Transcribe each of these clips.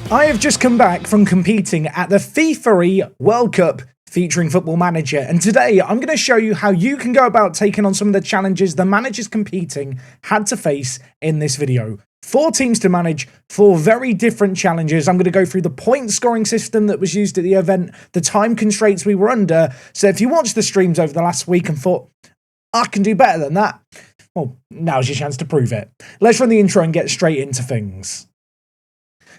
I have just come back from competing at the FIFAe World Cup featuring Football Manager, and today I'm going to show you how you can go about taking on some of the challenges the managers competing had to face in this video. 4 teams to manage, 4 very different challenges. I'm going to go through the point scoring system that was used at the event, the time constraints we were under. So if you watched the streams over the last week and thought, I can do better than that, well, now's your chance to prove it. Let's run the intro and get straight into things.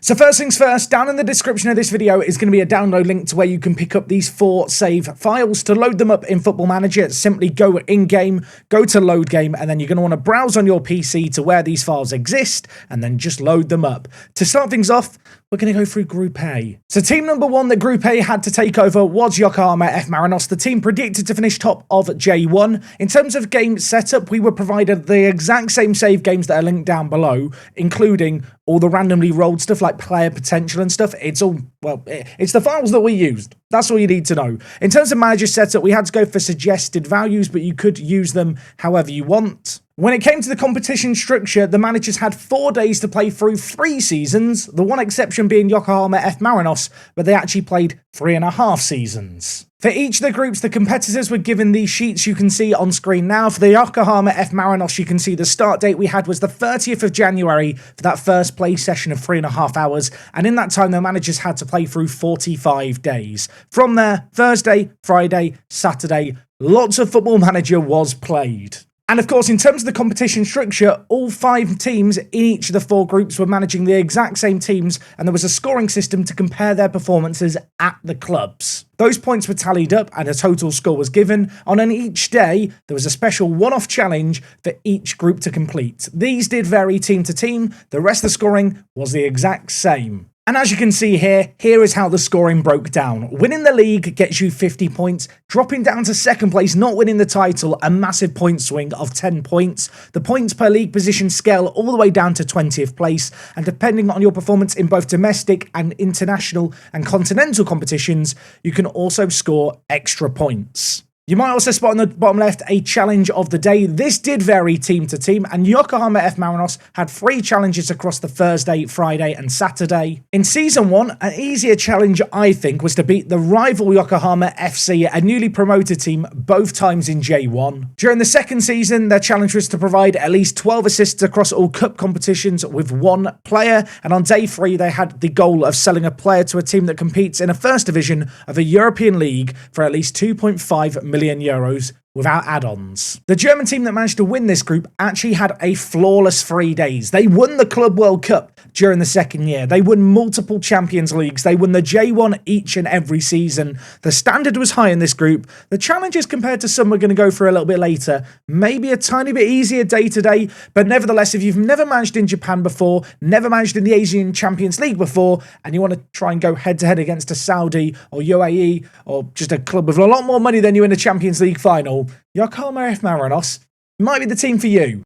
So first things first, down in the description of this video is going to be a download link to where you can pick up these 4 save files. To load them up in Football Manager, simply go in-game, go to load game, and then you're going to want to browse on your PC to where these files exist, and then just load them up. To start things off, we're going to go through Group A. So team number 1 that Group A had to take over was Yokohama F. Marinos, the team predicted to finish top of J1. In terms of game setup, we were provided the exact same save games that are linked down below, including all the randomly rolled stuff like player potential and stuff. It's all, well, it's the files that we used. That's all you need to know. In terms of manager setup, we had to go for suggested values, but you could use them however you want. When it came to the competition structure, the managers had 4 days to play through 3 seasons, the one exception being Yokohama F. Marinos, but they actually played 3.5 seasons. For each of the groups, the competitors were given these sheets you can see on screen now. For the Yokohama F. Marinos, you can see the start date we had was the 30th of January for that first play session of 3.5 hours, and in that time, the managers had to play through 45 days. From there, Thursday, Friday, Saturday, lots of Football Manager was played. And of course, in terms of the competition structure, all 5 teams in each of the 4 groups were managing the exact same teams, and there was a scoring system to compare their performances at the clubs. Those points were tallied up and a total score was given. On each day, there was a special one-off challenge for each group to complete. These did vary team to team. The rest of the scoring was the exact same. And as you can see here is how the scoring broke down. Winning the league gets you 50 points. Dropping down to 2nd place, not winning the title, a massive point swing of 10 points. The points per league position scale all the way down to 20th place. And depending on your performance in both domestic and international and continental competitions, you can also score extra points. You might also spot on the bottom left a challenge of the day. This did vary team to team, and Yokohama F. Marinos had 3 challenges across the Thursday, Friday, and Saturday. In Season 1, an easier challenge, I think, was to beat the rival Yokohama FC, a newly promoted team, both times in J1. During the 2nd season, their challenge was to provide at least 12 assists across all cup competitions with 1 player, and on day 3, they had the goal of selling a player to a team that competes in a 1st division of a European league for at least 2.5 million euros without add-ons. The German team that managed to win this group actually had a flawless 3 days. They won the Club World Cup during the 2nd year. They won multiple Champions Leagues. They won the J1 each and every season. The standard was high in this group. The challenges compared to some we're going to go through a little bit later, maybe a tiny bit easier day to day, but nevertheless, if you've never managed in Japan before, never managed in the Asian Champions League before, and you want to try and go head-to-head against a Saudi or UAE or just a club with a lot more money than you in a Champions League final, Yokohama F. Marinos might be the team for you.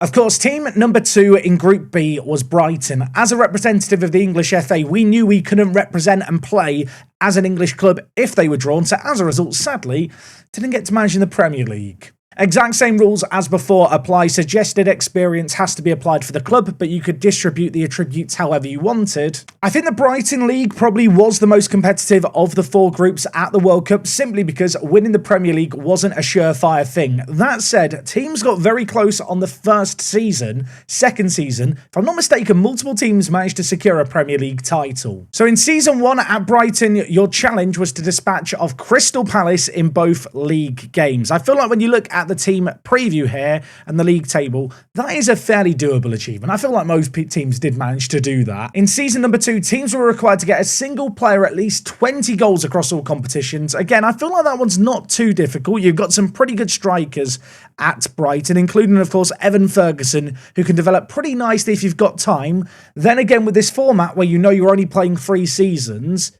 Of course, team number 2 in Group B was Brighton. As a representative of the English FA, we knew we couldn't represent and play as an English club if they were drawn, so as a result, sadly, didn't get to manage in the Premier League. Exact same rules as before apply. Suggested experience has to be applied for the club, but you could distribute the attributes however you wanted. I think the Brighton League probably was the most competitive of the 4 groups at the World Cup, simply because winning the Premier League wasn't a surefire thing. That said, teams got very close on the 1st season. 2nd season, if I'm not mistaken, multiple teams managed to secure a Premier League title. So in Season 1 at Brighton, your challenge was to dispatch of Crystal Palace in both league games. I feel like when you look at the team preview here and the league table, that is a fairly doable achievement. I feel like most teams did manage to do that. In season number 2, teams were required to get a single player at least 20 goals across all competitions. Again, I feel like that one's not too difficult. You've got some pretty good strikers at Brighton, including, of course, Evan Ferguson, who can develop pretty nicely if you've got time. Then again, with this format where you know you're only playing 3 seasons,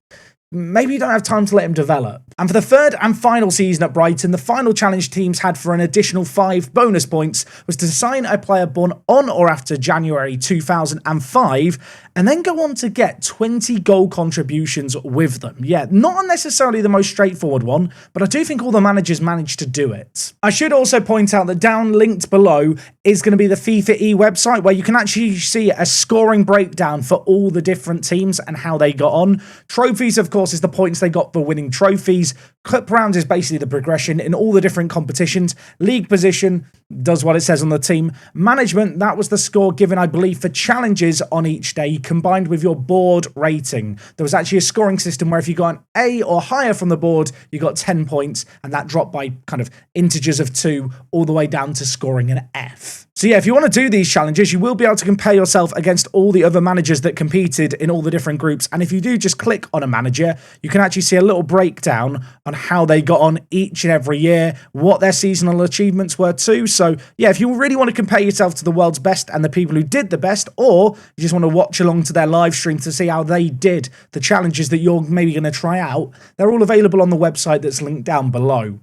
maybe you don't have time to let him develop. And for the third and final season at Brighton, the final challenge teams had for an additional 5 bonus points was to sign a player born on or after January 2005 and then go on to get 20 goal contributions with them. Yeah, not necessarily the most straightforward one, but I do think all the managers managed to do it. I should also point out that down linked below is going to be the FIFAe website where you can actually see a scoring breakdown for all the different teams and how they got on. Trophies, of course, is the points they got for winning trophies. Cup rounds is basically the progression in all the different competitions. League position does what it says on the team. Management, that was the score given, I believe, for challenges on each day, combined with your board rating. There was actually a scoring system where if you got an A or higher from the board, you got 10 points, and that dropped by kind of integers of 2 all the way down to scoring an F. So yeah, if you want to do these challenges, you will be able to compare yourself against all the other managers that competed in all the different groups. And if you do just click on a manager, you can actually see a little breakdown on how they got on each and every year, what their seasonal achievements were too. So yeah, if you really want to compare yourself to the world's best and the people who did the best, or you just want to watch along to their live stream to see how they did the challenges that you're maybe going to try out, they're all available on the website that's linked down below.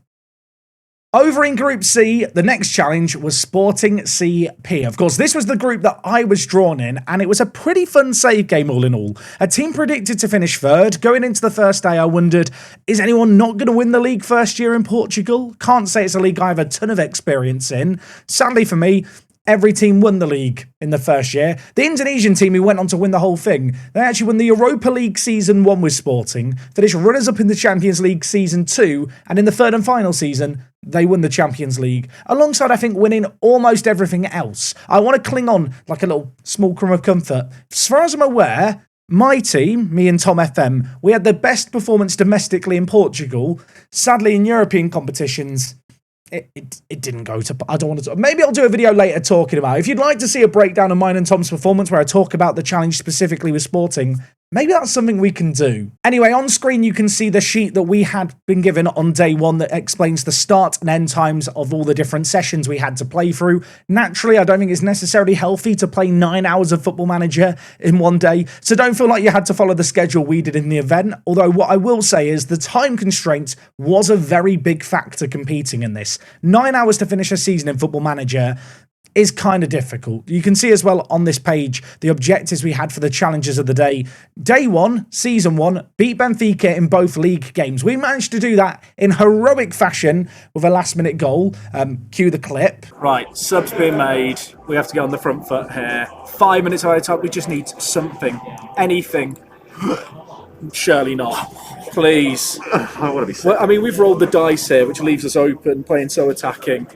Over in Group C, the next challenge was Sporting CP. Of course, this was the group that I was drawn in, and it was a pretty fun save game all in all. A team predicted to finish third. Going into the first day, I wondered, is anyone not going to win the league first year in Portugal? Can't say it's a league I have a ton of experience in. Sadly for me, every team won the league in the first year. The Indonesian team who went on to win the whole thing, they actually won the Europa League Season 1 with Sporting, finished runners-up in the Champions League Season 2, and in the third and final season, they won the Champions League, alongside, I think, winning almost everything else. I want to cling on like a little small crumb of comfort. As far as I'm aware, my team, me and Tom FM, we had the best performance domestically in Portugal. Sadly, in European competitions, it didn't go to... I don't want to... Maybe I'll do a video later talking about it. If you'd like to see a breakdown of mine and Tom's performance where I talk about the challenge specifically with Sporting, maybe that's something we can do. Anyway, on screen you can see the sheet that we had been given on day 1 that explains the start and end times of all the different sessions we had to play through. Naturally, I don't think it's necessarily healthy to play 9 hours of Football Manager in one day, so don't feel like you had to follow the schedule we did in the event. Although what I will say is the time constraint was a very big factor competing in this. 9 hours to finish a season in Football Manager is kind of difficult. You can see as well on this page the objectives we had for the challenges of the day. Day 1, Season 1, beat Benfica in both league games. We managed to do that in heroic fashion with a last-minute goal. Cue the clip. Right, subs being made. We have to get on the front foot here. 5 minutes at a time. We just need something. Anything. Surely not. Please. I want to be Well, I mean, we've rolled the dice here, which leaves us open, playing so attacking.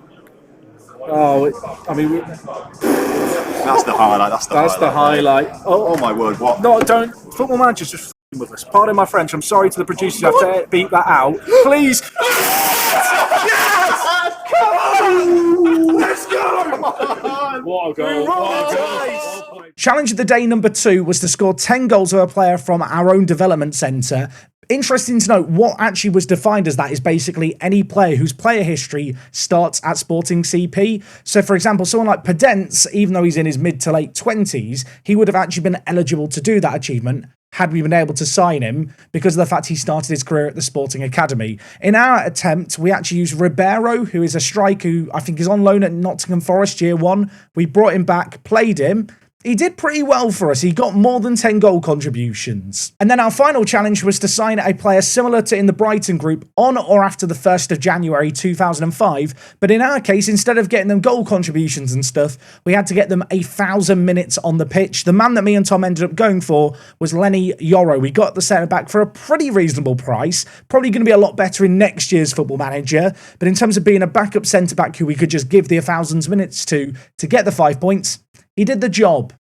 Oh, I mean... That's the highlight. That's the highlight. Oh my word, what? No, don't. Football Manager's just f***ing with us. Pardon my French. I'm sorry to the producers. I have to beat that out. Please. Yes! Come on! Let's go! What a goal. What a goal. Challenge of the day number 2 was to score 10 goals of a player from our own development centre. Interesting to note, what actually was defined as that is basically any player whose player history starts at Sporting CP. So, for example, someone like Addons, even though he's in his mid to late 20s, he would have actually been eligible to do that achievement had we been able to sign him because of the fact he started his career at the Sporting Academy. In our attempt, we actually used Ribeiro, who is a striker who I think is on loan at Nottingham Forest year 1. We brought him back, played him. He did pretty well for us. He got more than 10 goal contributions. And then our final challenge was to sign a player similar to in the Brighton group on or after the 1st of January 2005. But in our case, instead of getting them goal contributions and stuff, we had to get them 1,000 minutes on the pitch. The man that me and Tom ended up going for was Lenny Yoro. We got the centre back for a pretty reasonable price. Probably going to be a lot better in next year's Football Manager. But in terms of being a backup centre back who we could just give the 1,000 minutes to get the 5 points, he did the job.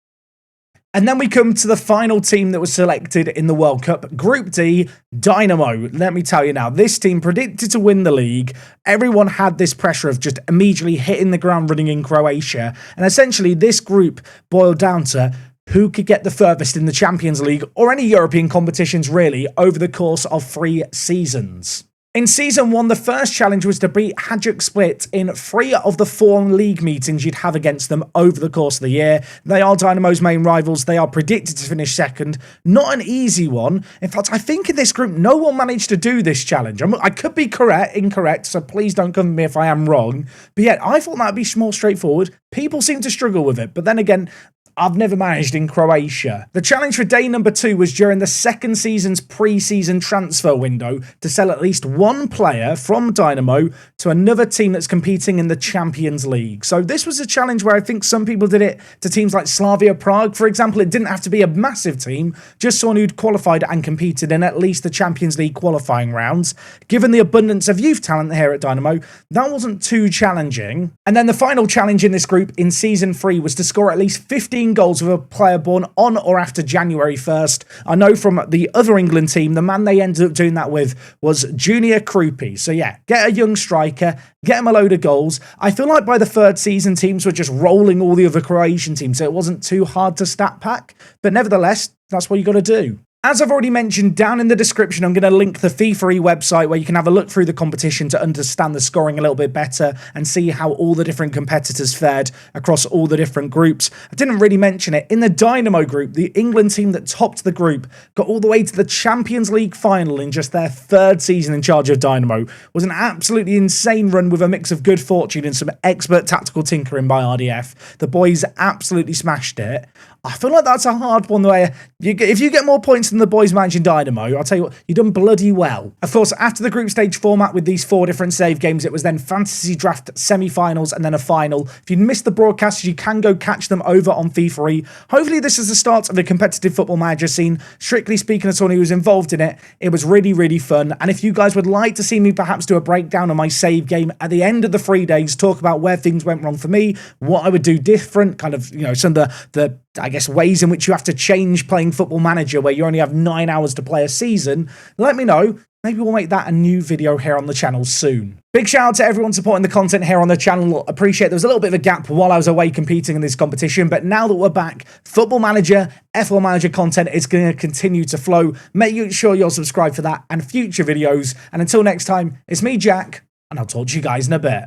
And then we come to the final team that was selected in the World Cup, Group D, Dynamo. Let me tell you now, this team predicted to win the league. Everyone had this pressure of just immediately hitting the ground running in Croatia. And essentially, this group boiled down to who could get the furthest in the Champions League or any European competitions, really, over the course of 3 seasons. In Season 1, the first challenge was to beat Hajduk Split in 3 of the 4 league meetings you'd have against them over the course of the year. They are Dynamo's main rivals. They are predicted to finish second. Not an easy one. In fact, I think in this group, no one managed to do this challenge. I could be incorrect, so please don't come at me if I am wrong. But yet, I thought that would be more straightforward. People seem to struggle with it. But then again, I've never managed in Croatia. The challenge for day number 2 was during the second season's pre-season transfer window to sell at least one player from Dynamo to another team that's competing in the Champions League. So this was a challenge where I think some people did it to teams like Slavia Prague, for example. It didn't have to be a massive team, just someone who'd qualified and competed in at least the Champions League qualifying rounds. Given the abundance of youth talent here at Dynamo, that wasn't too challenging. And then the final challenge in this group in Season 3 was to score at least 15 goals with a player born on or after January 1st. I know from the other England team, the man they ended up doing that with was Junior Krupi. So yeah, get a young striker, get him a load of goals. I feel like by the third season, teams were just rolling all the other Croatian teams, so it wasn't too hard to stat pack. But nevertheless, that's what you got to do. As I've already mentioned, down in the description, I'm going to link the FIFAe website where you can have a look through the competition to understand the scoring a little bit better and see how all the different competitors fared across all the different groups. I didn't really mention it. In the Dynamo group, the England team that topped the group got all the way to the Champions League final in just their third season in charge of Dynamo. It was an absolutely insane run with a mix of good fortune and some expert tactical tinkering by RDF. The boys absolutely smashed it. I feel like that's a hard one where if you get more points than the boys managing Dynamo, I'll tell you what, you've done bloody well. Of course, after the group stage format with these 4 different save games, it was then fantasy draft semi-finals and then a final. If you missed the broadcasts, you can go catch them over on FIFAe. Hopefully this is the start of the competitive football manager scene. Strictly speaking, as someone who was involved in it, it was really, really fun. And if you guys would like to see me perhaps do a breakdown of my save game at the end of the 3 days, talk about where things went wrong for me, what I would do different, kind of, you know, some of the I guess, ways in which you have to change playing Football Manager where you only have 9 hours to play a season, let me know. Maybe we'll make that a new video here on the channel soon. Big shout out to everyone supporting the content here on the channel. Appreciate there was a little bit of a gap while I was away competing in this competition, but now that we're back, Football Manager, FL Manager content is going to continue to flow. Make sure you're subscribed for that and future videos. And until next time, it's me, Jack, and I'll talk to you guys in a bit.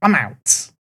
I'm out.